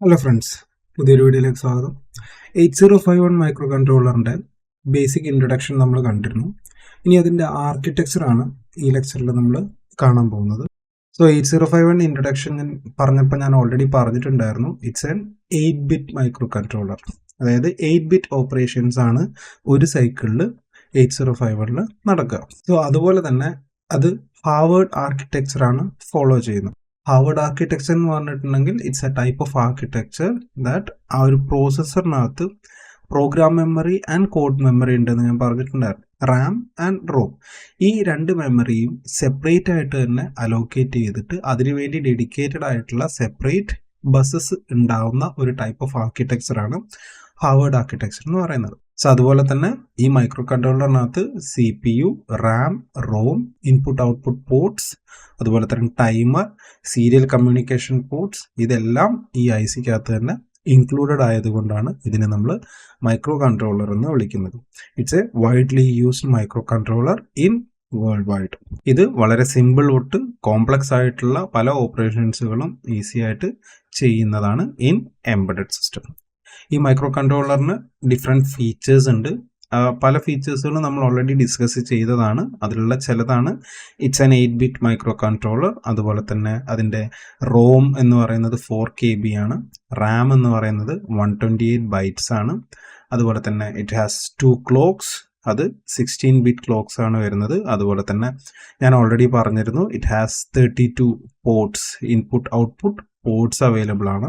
Hello friends, പുതിയൊരു വീഡിയോയിലേക്ക് സ്വാഗതം. 8051 മൈക്രോ കൺട്രോളറിൻ്റെ ബേസിക് ഇൻട്രൊഡക്ഷൻ നമ്മൾ കണ്ടിരുന്നു. ഇനി അതിൻ്റെ ആർക്കിടെക്ചറാണ് ഈ ലെക്ചറിൽ നമ്മൾ കാണാൻ പോകുന്നത്. സോ 8051 ഇൻട്രൊഡക്ഷൻ പറഞ്ഞപ്പോൾ ഞാൻ ഓൾറെഡി പറഞ്ഞിട്ടുണ്ടായിരുന്നു. It's an eight bit microcontroller. അതായത് 8-ബിറ്റ് ഓപ്പറേഷൻസ് ആണ് ഒരു സൈക്കിളിൽ 8051 നടക്കുക. സോ അതുപോലെ തന്നെ അത് ഹാർവേഡ് ആർക്കിടെക്ചറാണ് ഫോളോ ചെയ്യുന്നത്. ഹാർവേഡ് ആർക്കിടെക്ചർ എന്ന് പറഞ്ഞിട്ടുണ്ടെങ്കിൽ it's a type of architecture that ആ ഒരു പ്രോസസ്സറിനകത്ത് program memory and code memory ഉണ്ടെന്ന് ഞാൻ പറഞ്ഞിട്ടുണ്ടായിരുന്നു. റാം ആൻഡ് റോം ഈ രണ്ട് മെമ്മറിയും സെപ്പറേറ്റ് ആയിട്ട് തന്നെ അലോക്കേറ്റ് ചെയ്തിട്ട് അതിനുവേണ്ടി ഡെഡിക്കേറ്റഡ് ആയിട്ടുള്ള സെപ്പറേറ്റ് ബസ്സസ് ഉണ്ടാവുന്ന ഒരു ടൈപ്പ് ഓഫ് ആർക്കിടെക്ചറാണ് ഹാർവേഡ് ആർക്കിടെക്ചർ എന്ന് പറയുന്നത്. സോ അതുപോലെ തന്നെ ഈ മൈക്രോ കൺട്രോളറിനകത്ത് CPU, RAM, ROM, input output ports, അതുപോലെ തന്നെ ടൈമർ, സീരിയൽ കമ്മ്യൂണിക്കേഷൻ പോർട്സ് ഇതെല്ലാം ഈ IC-ക്കകത്ത് തന്നെ ഇൻക്ലൂഡഡ് ആയതുകൊണ്ടാണ് ഇതിനെ നമ്മൾ മൈക്രോ കൺട്രോളർ എന്ന് വിളിക്കുന്നത്. It's A widely used micro controller in world wide. ഇത് വളരെ സിമ്പിൾ തൊട്ട് കോംപ്ലക്സ് ആയിട്ടുള്ള പല ഓപ്പറേഷൻസുകളും ഈസി ആയിട്ട് ചെയ്യുന്നതാണ് ഇൻ എംബഡഡ് സിസ്റ്റം. ഈ മൈക്രോ കൺട്രോളറിന് ഡിഫറെൻറ്റ് ഫീച്ചേഴ്സ് ഉണ്ട്. പല ഫീച്ചേഴ്സുകളും നമ്മൾ ഓൾറെഡി ഡിസ്കസ് ചെയ്തതാണ്. അതിലുള്ള ചിലതാണ് it's an eight bit micro controller. അതുപോലെ തന്നെ അതിൻ്റെ റോം എന്ന് പറയുന്നത് 4 KB ആണ്. റാം എന്ന് പറയുന്നത് 128 ബൈറ്റ്സ് ആണ്. അതുപോലെ തന്നെ ഇറ്റ് ഹാസ് 2 ക്ലോക്സ്. അത് 16-ബിറ്റ് ക്ലോക്സ് ആണ് വരുന്നത്. അതുപോലെ തന്നെ ഞാൻ ഓൾറെഡി പറഞ്ഞിരുന്നു it has 32 ports, input output ports available ആണ്.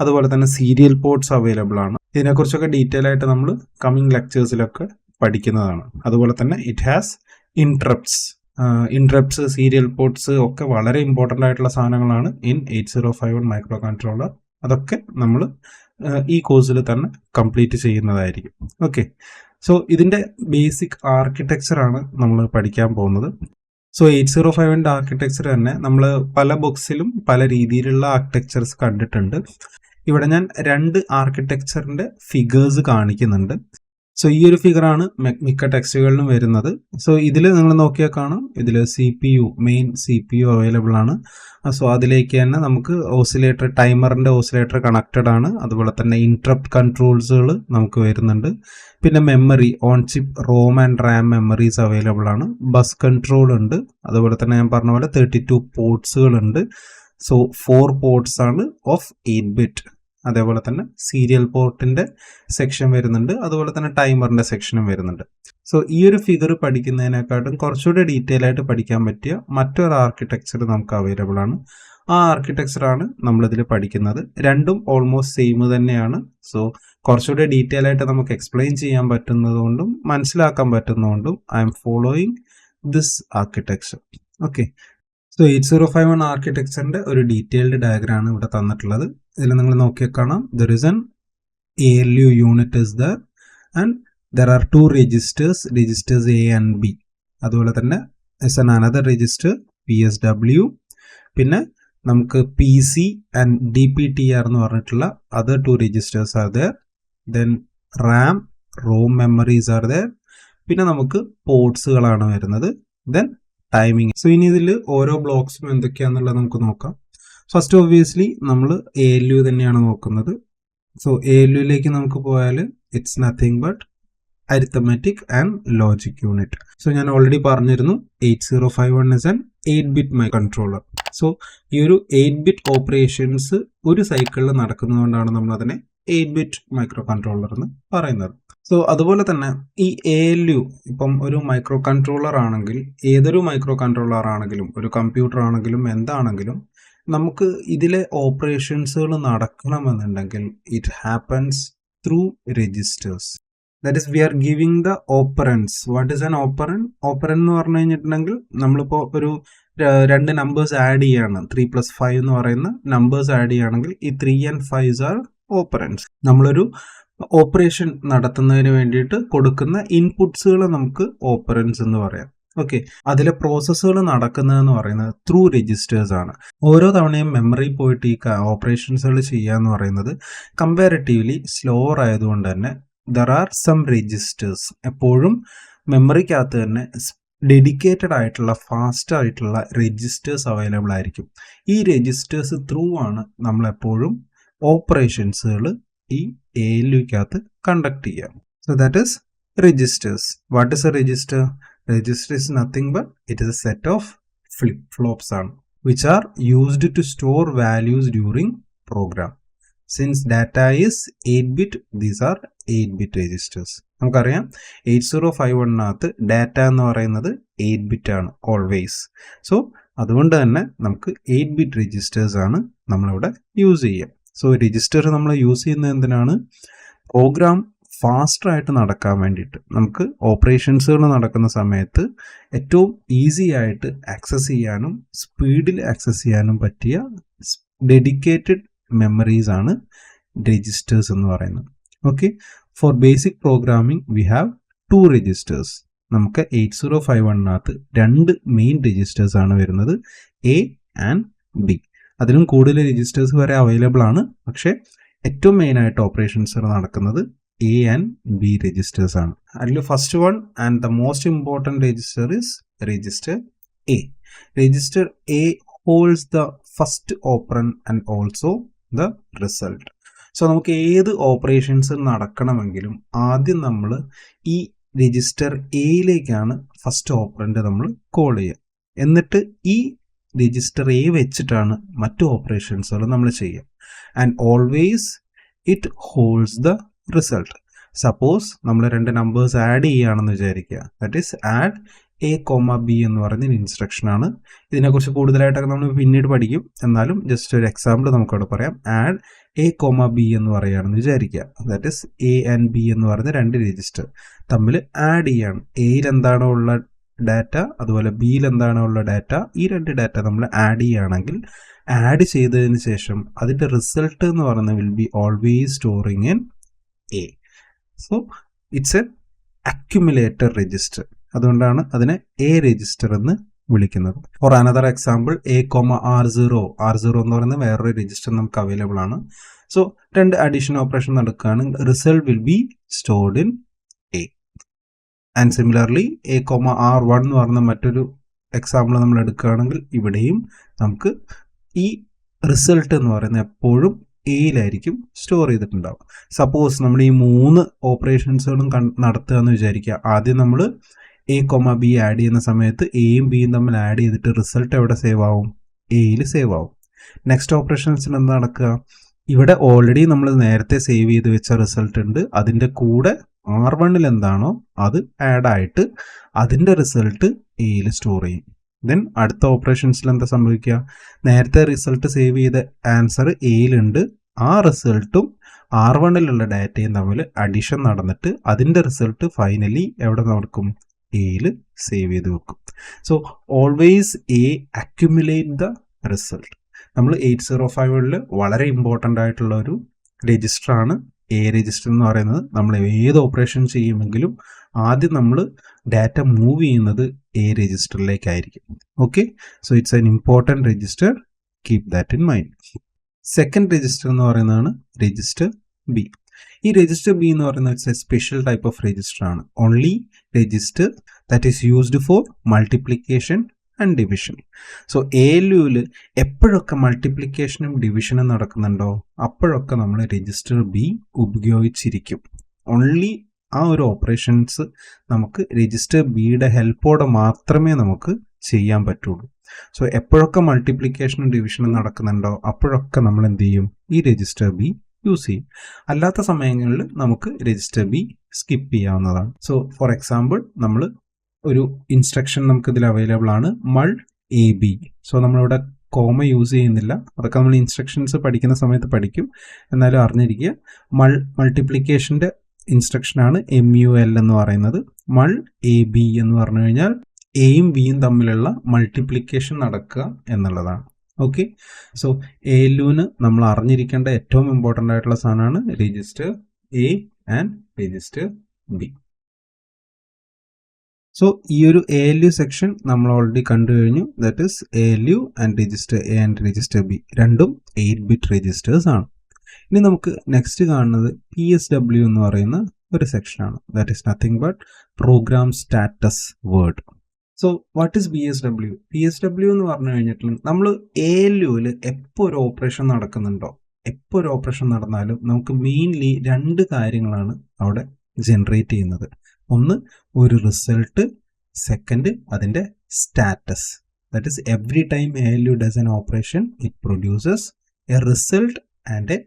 അതുപോലെ തന്നെ സീരിയൽ പോർട്സ് അവൈലബിൾ ആണ്. ഇതിനെക്കുറിച്ചൊക്കെ ഡീറ്റെയിൽ ആയിട്ട് നമ്മൾ കമ്മിങ് ലെക്ചേഴ്സിലൊക്കെ പഠിക്കുന്നതാണ്. അതുപോലെ തന്നെ it has interrupts, serial ports ഒക്കെ വളരെ ഇമ്പോർട്ടൻ്റ് ആയിട്ടുള്ള സാധനങ്ങളാണ് ഇൻ 8051 മൈക്രോ കൺട്രോളർ. അതൊക്കെ നമ്മൾ ഈ കോഴ്സിൽ തന്നെ കംപ്ലീറ്റ് ചെയ്യുന്നതായിരിക്കും. ഓക്കെ, സോ ഇതിൻ്റെ ബേസിക് ആർക്കിടെക്ചറാണ് നമ്മൾ പഠിക്കാൻ പോകുന്നത്. സോ 8051 ആർക്കിടെക്ചർ തന്നെ നമ്മൾ പല ബുക്സിലും പല രീതിയിലുള്ള ആർക്കിടെക്ചർസ് കണ്ടിട്ടുണ്ട്. ഇവിടെ ഞാൻ 2 ആർക്കിടെക്ചറിൻ്റെ ഫിഗേഴ്സ് കാണിക്കുന്നുണ്ട്. സോ ഈ ഒരു ഫിഗറാണ് മിക്ക ടെക്സ്റ്റുകളിലും വരുന്നത്. സോ ഇതിൽ നിങ്ങൾ നോക്കിയാൽ കാണാം, ഇതിൽ മെയിൻ CPU അവൈലബിൾ ആണ്. സോ അതിലേക്ക് തന്നെ നമുക്ക് ഓസിലേറ്റർ, ടൈമറിൻ്റെ ഓസിലേറ്റർ കണക്റ്റഡ് ആണ്. അതുപോലെ തന്നെ ഇൻട്രപ്റ്റ് കൺട്രോൾസുകൾ നമുക്ക് വരുന്നുണ്ട്. പിന്നെ memory, on chip ROM and RAM memories available ആണ്. ബസ് കൺട്രോൾ ഉണ്ട്. അതുപോലെ തന്നെ ഞാൻ പറഞ്ഞ പോലെ 32 പോർട്സുകൾ ഉണ്ട്. സോ 4 പോർട്സ് ആണ് ഓഫ് 8-ബിറ്റ്. അതേപോലെ തന്നെ സീരിയൽ പോർട്ടിൻ്റെ സെക്ഷൻ വരുന്നുണ്ട്. അതുപോലെ തന്നെ ടൈമറിൻ്റെ സെക്ഷനും വരുന്നുണ്ട്. സോ ഈ ഒരു ഫിഗർ പഠിക്കുന്നതിനെക്കാട്ടും കുറച്ചുകൂടെ ഡീറ്റെയിൽ ആയിട്ട് പഠിക്കാൻ പറ്റിയ മറ്റൊരു ആർക്കിടെക്ചർ നമുക്ക് അവൈലബിൾ ആണ്. ആ ആർക്കിടെക്ചറാണ് നമ്മളിതിൽ പഠിക്കുന്നത്. രണ്ടും ഓൾമോസ്റ്റ് സെയിം തന്നെയാണ്. സോ കുറച്ചുകൂടെ ഡീറ്റെയിൽ ആയിട്ട് നമുക്ക് എക്സ്പ്ലെയിൻ ചെയ്യാൻ പറ്റുന്നതുകൊണ്ടും മനസ്സിലാക്കാൻ പറ്റുന്നതുകൊണ്ടും I am following this architecture. Okay, so 8051 ആർക്കിടെക്ചറിൻ്റെ ഒരു ഡീറ്റെയിൽഡ് ഡയഗ്രാമാണ് ഇവിടെ തന്നിട്ടുള്ളത്. ഇതിൽ നിങ്ങൾ നോക്കിയാൽ കാണാം, there is an ALU unit is there and there are 2 registers A and B. അതുപോലെ തന്നെ is an another register PSW. പിന്നെ നമുക്ക് PC ആൻഡ് DPTR എന്ന് പറഞ്ഞിട്ടുള്ള other 2 registers are there. Then Ram, ROM memories are there. പിന്നെ നമുക്ക് പോർട്സുകളാണ് വരുന്നത്. Then timing. So ഇനി ഇതിൽ ഓരോ ബ്ലോക്സും എന്തൊക്കെയാണെന്നുള്ളത് നമുക്ക് നോക്കാം. ഫസ്റ്റ് ഒബ്വിയസ്ലി നമ്മൾ ALU തന്നെയാണ് നോക്കുന്നത്. സോ ALUയിലേക്ക് നമുക്ക് പോയാൽ it's nothing but arithmetic and logic unit. So ഞാൻ ഓൾറെഡി പറഞ്ഞിരുന്നു 8051 is an eight bit microcontroller. So ഈ ഒരു 8-ബിറ്റ് ഓപ്പറേഷൻസ് ഒരു സൈക്കിളിൽ നടക്കുന്നതുകൊണ്ടാണ് നമ്മൾ അതിനെ 8-ബിറ്റ് മൈക്രോ കൺട്രോളർ എന്ന് പറയുന്നത്. സോ അതുപോലെ തന്നെ ഈ ALU ഇപ്പം ഒരു മൈക്രോ കൺട്രോളർ ആണെങ്കിൽ, ഏതൊരു മൈക്രോ കൺട്രോളർ ആണെങ്കിലും ഒരു കമ്പ്യൂട്ടർ ആണെങ്കിലും എന്താണെങ്കിലും നമുക്ക് ഇതിലെ ഓപ്പറേഷൻസുകൾ നടക്കണമെന്നുണ്ടെങ്കിൽ it happens through registers. That is we are giving the operands. What is an operand? Operand എന്ന് പറഞ്ഞു കഴിഞ്ഞിട്ടുണ്ടെങ്കിൽ നമ്മളിപ്പോൾ ഒരു 2 നമ്പേഴ്സ് ആഡ് ചെയ്യാണ്, 3+5 എന്ന് പറയുന്ന നമ്പേഴ്സ് ആഡ് ചെയ്യുകയാണെങ്കിൽ ഈ 3 and 5 ആർ ഓപ്പറൻസ്. നമ്മളൊരു ഓപ്പറേഷൻ നടത്തുന്നതിന് വേണ്ടിയിട്ട് കൊടുക്കുന്ന ഇൻപുട്സുകൾ നമുക്ക് ഓപ്പറൻസ് എന്ന് പറയാം. ഓക്കെ, അതിലെ പ്രോസസ്സുകൾ നടക്കുന്നതെന്ന് പറയുന്നത് ത്രൂ രജിസ്റ്റേഴ്സ് ആണ്. ഓരോ തവണയും മെമ്മറി പോയിട്ട് ഈ ഓപ്പറേഷൻസുകൾ ചെയ്യുക എന്ന് പറയുന്നത് കമ്പാരിറ്റീവ്ലി സ്ലോവർ ആയതുകൊണ്ട് തന്നെ ദർ ആർ സം രജിസ്റ്റേഴ്സ്. എപ്പോഴും മെമ്മറിക്കകത്ത് തന്നെ ഡെഡിക്കേറ്റഡ് ആയിട്ടുള്ള ഫാസ്റ്റ് ആയിട്ടുള്ള രജിസ്റ്റേഴ്സ് അവൈലബിൾ ആയിരിക്കും. ഈ രജിസ്റ്റേഴ്സ് ത്രൂ ആണ് നമ്മളെപ്പോഴും ഓപ്പറേഷൻസുകൾ ഈ ALUക്കകത്ത് കണ്ടക്ട് ചെയ്യാം. So that is registers. What is A register? Register is nothing but it is a set of flip-flops which are used to store values during program. Since data is 8-bit, these are 8-bit registers. നമുക്കറിയാം 8051 data എന്ന് പറയുന്നത് 8-bit ആണ് always. So അതുകൊണ്ട് തന്നെ നമുക്ക് 8-bit registers ആണ് നമ്മളിവിടെ use ചെയ്യുക. സോ രജിസ്റ്റർ നമ്മൾ യൂസ് ചെയ്യുന്നത് എന്തിനാണ്? പ്രോഗ്രാം ഫാസ്റ്റർ ആയിട്ട് നടക്കാൻ വേണ്ടിയിട്ട്. നമുക്ക് ഓപ്പറേഷൻസുകൾ നടക്കുന്ന സമയത്ത് ഏറ്റവും ഈസി ആയിട്ട് ആക്സസ് ചെയ്യാനും സ്പീഡിൽ ആക്സസ് ചെയ്യാനും പറ്റിയ ഡെഡിക്കേറ്റഡ് മെമ്മറീസ് ആണ് രജിസ്റ്റേഴ്സ് എന്ന് പറയുന്നത്. Okay, for basic programming we have 2 registers. നമുക്ക് 8051 2 മെയിൻ രജിസ്റ്റേഴ്സ് ആണ് വരുന്നത്, A ആൻഡ് B. അതിലും കൂടുതൽ രജിസ്റ്റേഴ്സ് വരെ അവൈലബിൾ ആണ്. പക്ഷേ ഏറ്റവും മെയിൻ ആയിട്ട് ഓപ്പറേഷൻസ് നടക്കുന്നത് A and B registers ആണ്. അതിൽ first one and the most important register is register A. Register A holds the first operant and also the result. So നമുക്ക് ഏത് ഓപ്പറേഷൻസ് നടക്കണമെങ്കിലും ആദ്യം നമ്മൾ ഈ രജിസ്റ്റർ എയിലേക്കാണ് ഫസ്റ്റ് ഓപ്പറൻഡ് നമ്മൾ കോൾ ചെയ്യുക. എന്നിട്ട് ഈ രജിസ്റ്റർ A വെച്ചിട്ടാണ് മറ്റു ഓപ്പറേഷൻസുകൾ നമ്മൾ ചെയ്യുക. And always it holds the result. Suppose നമ്മൾ 2 നമ്പേഴ്സ് ആഡ് ചെയ്യുകയാണെന്ന് വിചാരിക്കുക. That is add A, B എന്ന് പറയുന്ന ഇൻസ്ട്രക്ഷൻ ആണ്. ഇതിനെക്കുറിച്ച് കൂടുതലായിട്ടൊക്കെ നമ്മൾ പിന്നീട് പഠിക്കും. എന്നാലും ജസ്റ്റ് ഒരു എക്സാമ്പിൾ നമുക്കവിടെ പറയാം. ആഡ് A, B എന്ന് പറയുകയാണെന്ന് വിചാരിക്കുക. That is A and B എന്ന് പറയുന്ന 2 രജിസ്റ്റർ തമ്മിൽ ആഡ് ചെയ്യാണ്. എയിൽ എന്താണോ ഉള്ള ഡാറ്റ അതുപോലെ ബിയിൽ എന്താണോ ഉള്ള ഡാറ്റ, ഈ 2 ഡാറ്റ നമ്മൾ ആഡ് ചെയ്യുകയാണെങ്കിൽ ആഡ് ചെയ്തതിന് ശേഷം അതിൻ്റെ റിസൾട്ട് എന്ന് പറയുന്നത് will be always storing in A. So it's A accumulator register. അതുകൊണ്ടാണ് അതിനെ A രജിസ്റ്റർ എന്ന് വിളിക്കുന്നത്. ഫോർ അനദർ എക്സാമ്പിൾ A,R0 എന്ന് പറയുന്ന വേറൊരു രജിസ്റ്റർ നമുക്ക് അവൈലബിൾ ആണ്. സോ 2 അഡീഷൻ ഓപ്പറേഷൻ നടക്കുകയാണെങ്കിൽ result will be stored in A. And similarly A,R1 എന്ന് പറയുന്ന മറ്റൊരു എക്സാമ്പിൾ നമ്മൾ എടുക്കുകയാണെങ്കിൽ ഇവിടെയും നമുക്ക് ഈ റിസൾട്ട് എന്ന് പറയുന്നത് എപ്പോഴും എയിലായിരിക്കും സ്റ്റോർ ചെയ്തിട്ടുണ്ടാവും. സപ്പോസ് നമ്മൾ ഈ 3 ഓപ്പറേഷൻസുകളും നടത്തുക എന്ന് വിചാരിക്കുക. ആദ്യം നമ്മൾ A, B ആഡ് ചെയ്യുന്ന സമയത്ത് എയും ബിയും തമ്മിൽ ആഡ് ചെയ്തിട്ട് റിസൾട്ട് എവിടെ സേവ് ആവും? എയിൽ സേവ് ആവും. നെക്സ്റ്റ് ഓപ്പറേഷൻസിന് എന്താ നടക്കുക? ഇവിടെ ഓൾറെഡി നമ്മൾ നേരത്തെ സേവ് ചെയ്ത് വെച്ച റിസൾട്ട് ഉണ്ട്. അതിൻ്റെ കൂടെ R1 എന്താണോ അത് ആഡ് ആയിട്ട് അതിൻ്റെ റിസൾട്ട് എയിൽ സ്റ്റോർ ചെയ്യും. ദെൻ അടുത്ത ഓപ്പറേഷൻസിൽ എന്താ സംഭവിക്കുക? നേരത്തെ റിസൾട്ട് സേവ് ചെയ്ത ആൻസർ എയിലുണ്ട്. ആ റിസൾട്ടും R1 ഡാറ്റയും തമ്മിൽ അഡീഷൻ നടന്നിട്ട് അതിൻ്റെ റിസൾട്ട് ഫൈനലി എവിടെ നടക്കും? എയിൽ സേവ് ചെയ്ത് വെക്കും. So always A accumulate the result. നമ്മൾ 8051 വളരെ ഇമ്പോർട്ടൻ്റ് ആയിട്ടുള്ള ഒരു രജിസ്റ്ററാണ് A രജിസ്റ്റർ എന്ന് പറയുന്നത്. നമ്മൾ ഏത് ഓപ്പറേഷൻ ചെയ്യുമെങ്കിലും ആദ്യം നമ്മൾ ഡാറ്റ മൂവ് ചെയ്യുന്നത് A രജിസ്റ്ററിലേക്കായിരിക്കും. Okay, so it's an important register. Keep that in mind. Second register എന്ന് പറയുന്നതാണ് രജിസ്റ്റർ B. ഈ രജിസ്റ്റർ B എന്ന് പറയുന്നത് it's a special type of register ആണ്. Only register that is used for multiplication and division. So ALUവിൽ എപ്പോഴൊക്കെ മൾട്ടിപ്ലിക്കേഷനും ഡിവിഷനും നടക്കുന്നുണ്ടോ അപ്പോഴൊക്കെ നമ്മൾ രജിസ്റ്റർ B ഉപയോഗിച്ചിരിക്കും. ഓൺലി ആ ഒരു ഓപ്പറേഷൻസ് നമുക്ക് രജിസ്റ്റർ ബിയുടെ ഹെൽപ്പോടെ മാത്രമേ നമുക്ക് ചെയ്യാൻ പറ്റുള്ളൂ. സോ എപ്പോഴൊക്കെ മൾട്ടിപ്ലിക്കേഷനും ഡിവിഷനും നടക്കുന്നുണ്ടോ അപ്പോഴൊക്കെ നമ്മൾ എന്ത് ചെയ്യും? ഈ രജിസ്റ്റർ B യൂസ് ചെയ്യും. അല്ലാത്ത സമയങ്ങളിൽ നമുക്ക് രജിസ്റ്റർ B സ്കിപ്പ് ചെയ്യാവുന്നതാണ്. സോ ഫോർ എക്സാമ്പിൾ നമ്മൾ ഒരു ഇൻസ്ട്രക്ഷൻ നമുക്ക് ഇതിൽ അവൈലബിൾ ആണ്, മൾ AB. സോ നമ്മളിവിടെ കോമ യൂസ് ചെയ്യുന്നില്ല. അതൊക്കെ നമ്മൾ ഇൻസ്ട്രക്ഷൻസ് പഠിക്കുന്ന സമയത്ത് പഠിക്കും. എന്നാലും അറിഞ്ഞിരിക്കുക, മൾട്ടിപ്ലിക്കേഷൻ്റെ ഇൻസ്ട്രക്ഷനാണ് MUL എന്ന് പറയുന്നത്. മൾ AB എന്ന് പറഞ്ഞു കഴിഞ്ഞാൽ എയും ബിയും തമ്മിലുള്ള മൾട്ടിപ്ലിക്കേഷൻ നടക്കുക എന്നുള്ളതാണ്. ഓക്കെ, സോ ALUവിന് നമ്മൾ അറിഞ്ഞിരിക്കേണ്ട ഏറ്റവും ഇമ്പോർട്ടൻ്റ് ആയിട്ടുള്ള സാധനമാണ് register A and register B. So ഈ ഒരു ALU സെക്ഷൻ നമ്മൾ ഓൾറെഡി കണ്ടു കഴിഞ്ഞു. That is ALU and register A and register B രണ്ടും 8-bit രജിസ്റ്റേഴ്സ് ആണ്. ഇനി നമുക്ക് നെക്സ്റ്റ് കാണുന്നത് PSW എന്ന് പറയുന്ന ഒരു സെക്ഷനാണ്. That is nothing but programme status word. So what is PSW എന്ന് പറഞ്ഞു കഴിഞ്ഞിട്ടുണ്ടെങ്കിൽ നമ്മൾ ALUവിൽ എപ്പോൾ ഒരു ഓപ്പറേഷൻ നടക്കുന്നുണ്ടോ, എപ്പോൾ ഒരു ഓപ്പറേഷൻ നടന്നാലും നമുക്ക് മെയിൻലി 2 കാര്യങ്ങളാണ് അവിടെ ജനറേറ്റ് ചെയ്യുന്നത്. ഒന്ന് ഒരു റിസൾട്ട്, സെക്കൻഡ് അതിൻ്റെ status. That is every time ALU does an operation it produces A result and A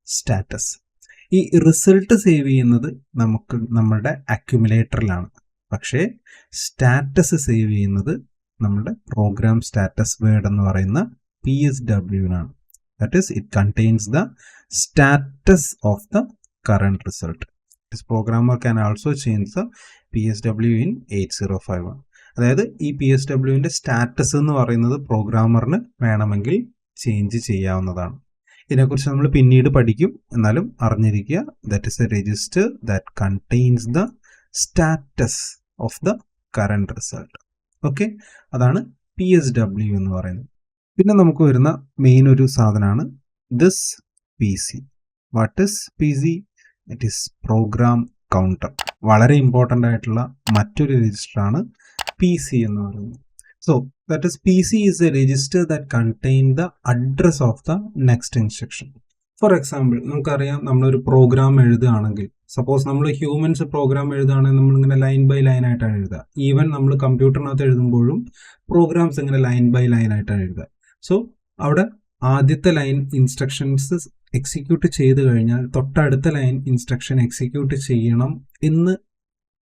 status. ഈ റിസൾട്ട് സേവ് ചെയ്യുന്നത് നമുക്ക് നമ്മുടെ അക്യുമുലേറ്ററിലാണ്, പക്ഷേ സ്റ്റാറ്റസ് സേവ് ചെയ്യുന്നത് നമ്മുടെ പ്രോഗ്രാം സ്റ്റാറ്റസ് വേർഡ് എന്ന് പറയുന്ന PSW-നാണ്. That is it contains the status of the current result. This programmer can also change the PSW in 8051. അതായത് ഈ PSW-ൻ്റെ സ്റ്റാറ്റസ് എന്ന് പറയുന്നത് പ്രോഗ്രാമറിന് വേണമെങ്കിൽ ചേഞ്ച് ചെയ്യാവുന്നതാണ്. ഇതിനെക്കുറിച്ച് നമ്മൾ പിന്നീട് പഠിക്കും, എന്നാലും അറിഞ്ഞിരിക്കുക. That is A register that contains the status of the current result. Okay, അതാണ് PSW എന്ന് പറയുന്നത്. പിന്നെ നമുക്ക് വരുന്ന മെയിൻ ഒരു സാധനമാണ് this PC. What is PC? It is program counter. വളരെ ഇമ്പോർട്ടൻ്റ് ആയിട്ടുള്ള മറ്റൊരു രജിസ്റ്ററാണ് PC എന്ന് പറയുന്നത്. So that is PC is a register that contain the address of the next instruction. For example, നമുക്കറിയാം നമ്മളൊരു പ്രോഗ്രാം എഴുതുകയാണെങ്കിൽ, സപ്പോസ് നമ്മൾ ഹ്യൂമൻസ് പ്രോഗ്രാം എഴുതുകയാണെങ്കിൽ നമ്മളിങ്ങനെ ലൈൻ ബൈ ലൈൻ ആയിട്ടാണ് എഴുതുക. ഈവൻ നമ്മൾ കമ്പ്യൂട്ടറിനകത്ത് എഴുതുമ്പോഴും പ്രോഗ്രാംസ് ഇങ്ങനെ ലൈൻ ബൈ ലൈൻ ആയിട്ടാണ് എഴുതുക. സോ അവിടെ ആദ്യത്തെ ലൈൻ ഇൻസ്ട്രക്ഷൻസ് എക്സിക്യൂട്ട് ചെയ്ത് കഴിഞ്ഞാൽ തൊട്ടടുത്ത ലൈൻ ഇൻസ്ട്രക്ഷൻ എക്സിക്യൂട്ട് ചെയ്യണം എന്ന്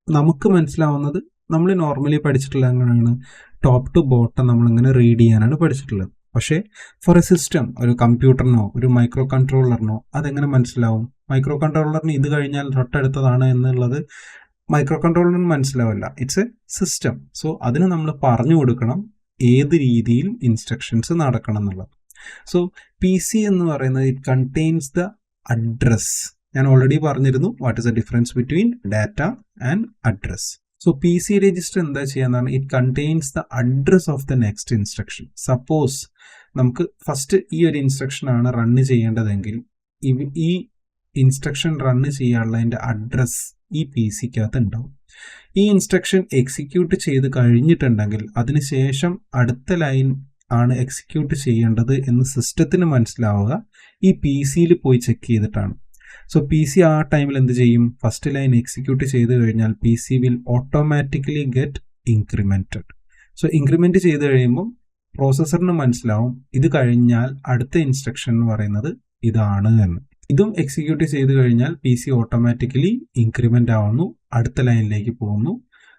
നമുക്ക് മനസ്സിലാവുന്നത് നമ്മൾ നോർമലി പഠിച്ചിട്ടുള്ള എങ്ങനെയാണ്, ടോപ്പ് ടു ബോട്ടം നമ്മളിങ്ങനെ റീഡ് ചെയ്യാനാണ് പഠിച്ചിട്ടുള്ളത്. പക്ഷേ ഫോർ എ സിസ്റ്റം, ഒരു കമ്പ്യൂട്ടറിനോ ഒരു മൈക്രോ കൺട്രോളറിനോ അതെങ്ങനെ മനസ്സിലാവും? മൈക്രോ കൺട്രോളറിന് ഇത് കഴിഞ്ഞാൽ തൊട്ടടുത്തതാണ് എന്നുള്ളത് മൈക്രോ കൺട്രോളറിന് മനസ്സിലാവില്ല. It's A system. സോ അതിന് നമ്മൾ പറഞ്ഞു കൊടുക്കണം ഏത് രീതിയിൽ ഇൻസ്ട്രക്ഷൻസ് നടക്കണം എന്നുള്ളത്. സോ PC എന്ന് പറയുന്നത് ഇറ്റ് കണ്ടെയ്ൻസ് ദ അഡ്രസ്. ഞാൻ ഓൾറെഡി പറഞ്ഞിരുന്നു what is the difference between data and address. So PC register എന്താ ചെയ്യാന്ന് പറഞ്ഞാൽ it contains the address of the next instruction. Suppose നമുക്ക് ഫസ്റ്റ് ഈ ഒരു ഇൻസ്ട്രക്ഷൻ ആണ് റണ്ണ് ചെയ്യേണ്ടതെങ്കിൽ ഈ ഇൻസ്ട്രക്ഷൻ റണ്ണ് ചെയ്യാനുള്ളതിൻ്റെ അഡ്രസ് ഈ PCക്കകത്ത് ഉണ്ടാവും. ഈ ഇൻസ്ട്രക്ഷൻ എക്സിക്യൂട്ട് ചെയ്ത് കഴിഞ്ഞിട്ടുണ്ടെങ്കിൽ അതിനുശേഷം അടുത്ത ലൈൻ ആണ് എക്സിക്യൂട്ട് ചെയ്യേണ്ടത് എന്ന് സിസ്റ്റത്തിന് മനസ്സിലാവുക ഈ PCയിൽ പോയി ചെക്ക് ചെയ്തിട്ടാണ്. സോ PC ആ ടൈമിൽ എന്ത് ചെയ്യും? ഫസ്റ്റ് ലൈൻ എക്സിക്യൂട്ട് ചെയ്ത് കഴിഞ്ഞാൽ PC will automatically get incremented. So increment ചെയ്ത് കഴിയുമ്പോൾ പ്രോസസ്സറിന് മനസ്സിലാവും ഇത് കഴിഞ്ഞാൽ അടുത്ത ഇൻസ്ട്രക്ഷൻ എന്ന് പറയുന്നത് ഇതാണ് എന്ന്. ഇതും എക്സിക്യൂട്ട് ചെയ്ത് കഴിഞ്ഞാൽ PC ഓട്ടോമാറ്റിക്കലി ഇൻക്രിമെൻ്റ് ആവുന്നു, അടുത്ത ലൈനിലേക്ക് പോകുന്നു.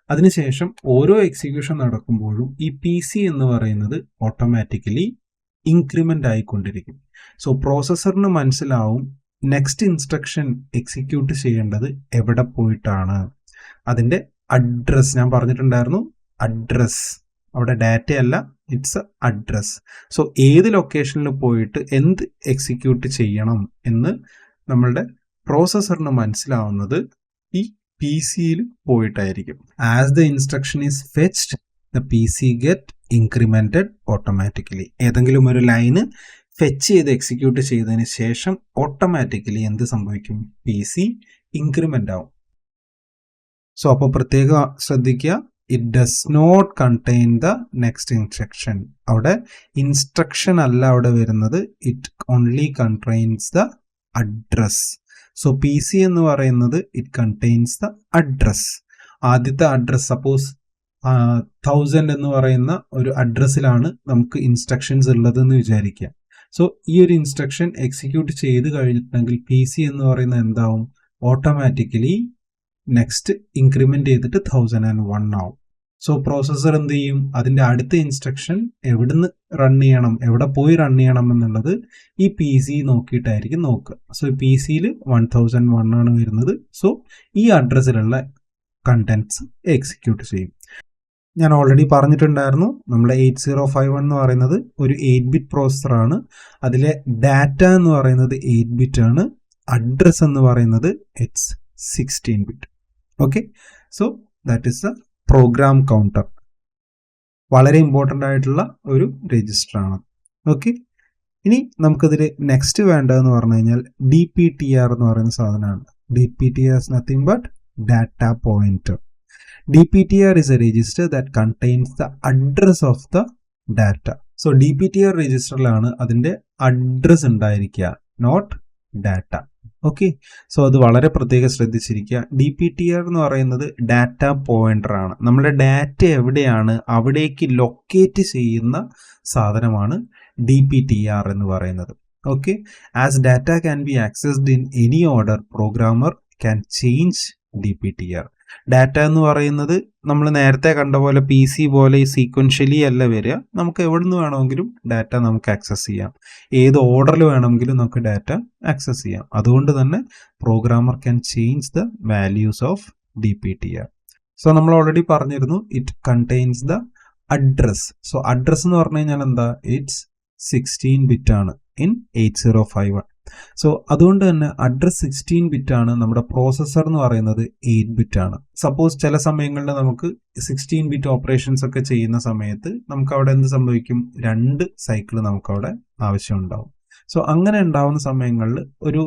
അതിനുശേഷം ഓരോ എക്സിക്യൂഷൻ നടക്കുമ്പോഴും ഈ PC എന്ന് പറയുന്നത് ഓട്ടോമാറ്റിക്കലി ഇൻക്രിമെൻ്റ് ആയിക്കൊണ്ടിരിക്കും. സോ പ്രോസസ്സറിന് മനസ്സിലാവും നെക്സ്റ്റ് ഇൻസ്ട്രക്ഷൻ എക്സിക്യൂട്ട് ചെയ്യേണ്ടത് എവിടെ പോയിട്ടാണ്. അതിൻ്റെ അഡ്രസ് ഞാൻ പറഞ്ഞിട്ടുണ്ടായിരുന്നു. അഡ്രസ് അവിടെ ഡാറ്റയല്ല, ഇറ്റ്സ് അഡ്രസ്. സോ ഏത് ലൊക്കേഷനിൽ പോയിട്ട് എന്ത് എക്സിക്യൂട്ട് ചെയ്യണം എന്ന് നമ്മളുടെ പ്രോസസ്സറിന് മനസ്സിലാവുന്നത് ഈ PCയിൽ പോയിട്ടായിരിക്കും. As the instruction is fetched the PC get incremented automatically. ഏതെങ്കിലും ഒരു ലൈന് ഫെച്ച് ചെയ്ത് എക്സിക്യൂട്ട് ചെയ്തതിന് ശേഷം ഓട്ടോമാറ്റിക്കലി എന്ത് സംഭവിക്കും? PC ഇൻക്രിമെൻ്റ് ആവും. സോ അപ്പോൾ പ്രത്യേകം ശ്രദ്ധിക്കുക, it does not contain the next instruction. അവിടെ ഇൻസ്ട്രക്ഷൻ അല്ല അവിടെ വരുന്നത്, it only contains the address. So PC എന്ന് പറയുന്നത് ഇറ്റ് കണ്ടെയ്ൻസ് ദ അഡ്രസ്. ആദ്യത്തെ അഡ്രസ് സപ്പോസ് 1000 എന്ന് പറയുന്ന ഒരു അഡ്രസ്സിലാണ് നമുക്ക് ഇൻസ്ട്രക്ഷൻസ് ഉള്ളതെന്ന് വിചാരിക്കുക. സോ ഈ ഒരു ഇൻസ്ട്രക്ഷൻ എക്സിക്യൂട്ട് ചെയ്ത് കഴിഞ്ഞിട്ടുണ്ടെങ്കിൽ PC എന്ന് പറയുന്നത് എന്താവും? ഓട്ടോമാറ്റിക്കലി നെക്സ്റ്റ് ഇൻക്രിമെൻ്റ് ചെയ്തിട്ട് 1001 ആവും. സോ പ്രോസസ്സർ എന്ത് ചെയ്യും? അതിൻ്റെ അടുത്ത ഇൻസ്ട്രക്ഷൻ എവിടുന്ന് റൺ ചെയ്യണം, എവിടെ പോയി റൺ ചെയ്യണം എന്നുള്ളത് ഈ PC നോക്കിയിട്ടായിരിക്കും നോക്കുക. സോ PCയിൽ 1001 ആണ് വരുന്നത്. സോ ഈ അഡ്രസ്സിലുള്ള കണ്ടൻറ്റ്സ് എക്സിക്യൂട്ട് ചെയ്യും. ഞാൻ ഓൾറെഡി പറഞ്ഞിട്ടുണ്ടായിരുന്നു നമ്മൾ 8051 എന്ന് പറയുന്നത് ഒരു 8-bit പ്രോസസ്സറാണ്. അതിലെ ഡാറ്റ എന്ന് പറയുന്നത് 8-bit ആണ്. അഡ്രസ് എന്ന് പറയുന്നത് it's 16-bit. Okay, so that is the program counter. വളരെ ഇമ്പോർട്ടൻ്റ് ആയിട്ടുള്ള ഒരു രജിസ്റ്ററാണ്. ഓക്കെ, ഇനി നമുക്കതിൽ നെക്സ്റ്റ് വേണ്ടതെന്ന് പറഞ്ഞു കഴിഞ്ഞാൽ DPTR എന്ന് പറയുന്ന സാധനമാണ്. DPTR is nothing but data pointer. DPTR is a register that contains the address of the data. So DPTR രജിസ്റ്ററിലാണ് അതിൻ്റെ അഡ്രസ് ഉണ്ടായിരിക്കുക. Not data. ഓക്കെ, സോ അത് വളരെ പ്രത്യേകം ശ്രദ്ധിച്ചിരിക്കുക. DPTR എന്ന് പറയുന്നത് ഡാറ്റ പോയിന്റർ ആണ്. നമ്മുടെ ഡാറ്റ എവിടെയാണ് അവിടേക്ക് ലൊക്കേറ്റ് ചെയ്യുന്ന സാധനമാണ് DPTR എന്ന് പറയുന്നത്. Okay, as data can be accessed in any order, programmer can change DPTR. Data എന്ന് പറയുന്നത് നമ്മൾ നേരത്തെ കണ്ട പോലെ PC പോലെ സീക്വൻഷ്യലി അല്ല വരിക. നമുക്ക് എവിടെ നിന്ന് വേണമെങ്കിലും ഡാറ്റ നമുക്ക് ആക്സസ് ചെയ്യാം. ഏത് ഓർഡറിൽ വേണമെങ്കിലും നമുക്ക് ഡാറ്റ ആക്സസ് ചെയ്യാം. അതുകൊണ്ട് തന്നെ programmer can change the values of DPTR. So നമ്മൾ ഓൾറെഡി പറഞ്ഞിരുന്നു, it contains the address. So address എന്ന് പറഞ്ഞു കഴിഞ്ഞാൽ എന്താ? ഇറ്റ്സ് 16 ബിറ്റ് ആണ് ഇൻ 8051. സോ അതുകൊണ്ട് തന്നെ അഡ്രസ് 16 ബിറ്റ് ആണ്. നമ്മുടെ പ്രോസസ്സർ എന്ന് പറയുന്നത് 8 ബിറ്റ് ആണ്. സപ്പോസ് ചില സമയങ്ങളിൽ നമുക്ക് 16 ബിറ്റ് ഓപ്പറേഷൻസ് ഒക്കെ ചെയ്യുന്ന സമയത്ത് നമുക്ക് അവിടെ എന്ത് സംഭവിക്കും? 2 സൈക്കിൾ നമുക്ക് അവിടെ ആവശ്യമുണ്ടാവും. സോ അങ്ങനെ ഉണ്ടാവുന്ന സമയങ്ങളിൽ ഒരു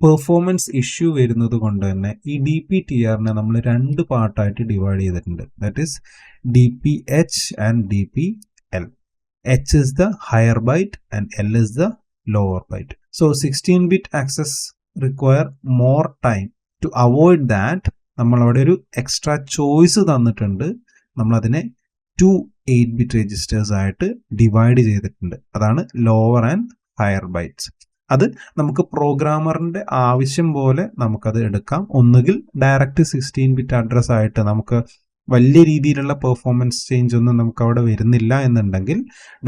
പെർഫോമൻസ് ഇഷ്യൂ വരുന്നത് കൊണ്ട് തന്നെ ഈ DPTRനെ നമ്മൾ 2 പാർട്ടായിട്ട് ഡിവൈഡ് ചെയ്തിട്ടുണ്ട്. That is DPH and DPL. H is the higher byte and L is the lower byte. So 16-bit access require more time. To avoid that, നമ്മൾ അവിടെ ഒരു എക്സ്ട്രാ ചോയ്സ് തന്നിട്ടുണ്ട്. നമ്മൾ അതിനെ 2 8-bit രജിസ്റ്റേഴ്സ് ആയിട്ട് ഡിവൈഡ് ചെയ്തിട്ടുണ്ട്. അതാണ് ലോവർ ആൻഡ് ഹയർ ബൈറ്റ്സ്. അത് നമുക്ക് പ്രോഗ്രാമറിന്റെ ആവശ്യം പോലെ നമുക്കത് എടുക്കാം. ഒന്നുകിൽ ഡയറക്റ്റ് 16-bit അഡ്രസ് ആയിട്ട് നമുക്ക് വലിയ രീതിയിലുള്ള പെർഫോമൻസ് ചേഞ്ച് ഒന്നും നമുക്ക് അവിടെ വരുന്നില്ല എന്നുണ്ടെങ്കിൽ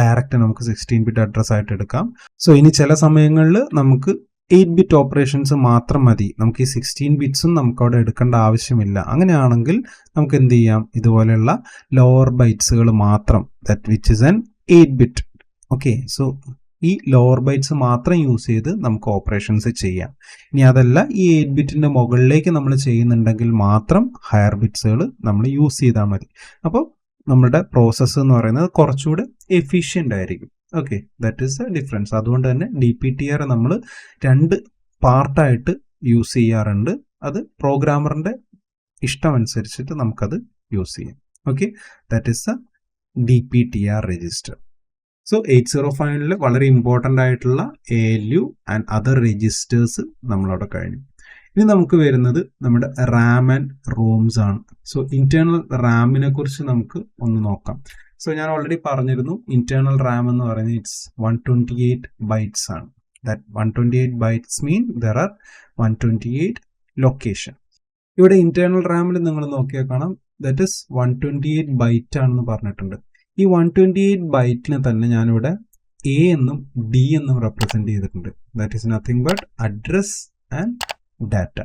ഡയറക്റ്റ് നമുക്ക് 16-bit അഡ്രസ് ആയിട്ട് എടുക്കാം. സോ ഇനി ചില സമയങ്ങളിൽ നമുക്ക് 8-bit ഓപ്പറേഷൻസ് മാത്രം മതി, നമുക്ക് ഈ 16 ബിറ്റ്സും നമുക്ക് അവിടെ എടുക്കേണ്ട ആവശ്യമില്ല. അങ്ങനെയാണെങ്കിൽ നമുക്ക് എന്ത് ചെയ്യാം? ഇതുപോലെയുള്ള ലോവർ ബൈറ്റ്സുകൾ മാത്രം, that which is an 8-bit. Okay, so ഈ ലോവർ ബൈറ്റ്സ് മാത്രം യൂസ് ചെയ്ത് നമുക്ക് ഓപ്പറേഷൻസ് ചെയ്യാം. ഇനി അതല്ല, ഈ 8-bit മുകളിലേക്ക് നമ്മൾ ചെയ്യുന്നുണ്ടെങ്കിൽ മാത്രം ഹയർ ബിറ്റ്സുകൾ നമ്മൾ യൂസ് ചെയ്താൽ മതി. അപ്പോൾ നമ്മുടെ പ്രോസസ്സ് എന്ന് പറയുന്നത് കുറച്ചുകൂടെ എഫിഷ്യൻ്റ് ആയിരിക്കും. Okay, that is the difference. അതുകൊണ്ട് തന്നെ DPTR നമ്മൾ 2 പാർട്ടായിട്ട് യൂസ് ചെയ്യാറുണ്ട്. അത് പ്രോഗ്രാമറിന്റെ ഇഷ്ടമനുസരിച്ചിട്ട് നമുക്കത് യൂസ് ചെയ്യാം. Okay, that is the DPTR register. So 8051 വളരെ ഇമ്പോർട്ടൻ്റ് ആയിട്ടുള്ള ALU ആൻഡ് അതർ രജിസ്റ്റേഴ്സ് നമ്മളവിടെ കഴിഞ്ഞു. ഇനി നമുക്ക് വരുന്നത് നമ്മുടെ റാം ആൻഡ് റോംസ് ആണ്. സോ ഇന്റേണൽ റാമിനെ കുറിച്ച് നമുക്ക് ഒന്ന് നോക്കാം. സോ ഞാൻ ഓൾറെഡി പറഞ്ഞിരുന്നു, ഇന്റേണൽ റാം എന്ന് പറയുന്നത് ഇറ്റ്സ് 128 ബൈറ്റ്സ് ആണ്. That 128 bytes mean there are 128 location. ഇവിടെ ഇന്റേണൽ റാമിൽ നിങ്ങൾ നോക്കിയാൽ കാണാം, ദാറ്റ് ഇസ് 128 ബൈറ്റ് ആണെന്ന് പറഞ്ഞിട്ടുണ്ട്. ഈ 128 ബൈറ്റിനെ തന്നെ ഞാനിവിടെ A എന്നും D എന്നും റെപ്രസെന്റ് ചെയ്തിട്ടുണ്ട്. That is nothing but address and data.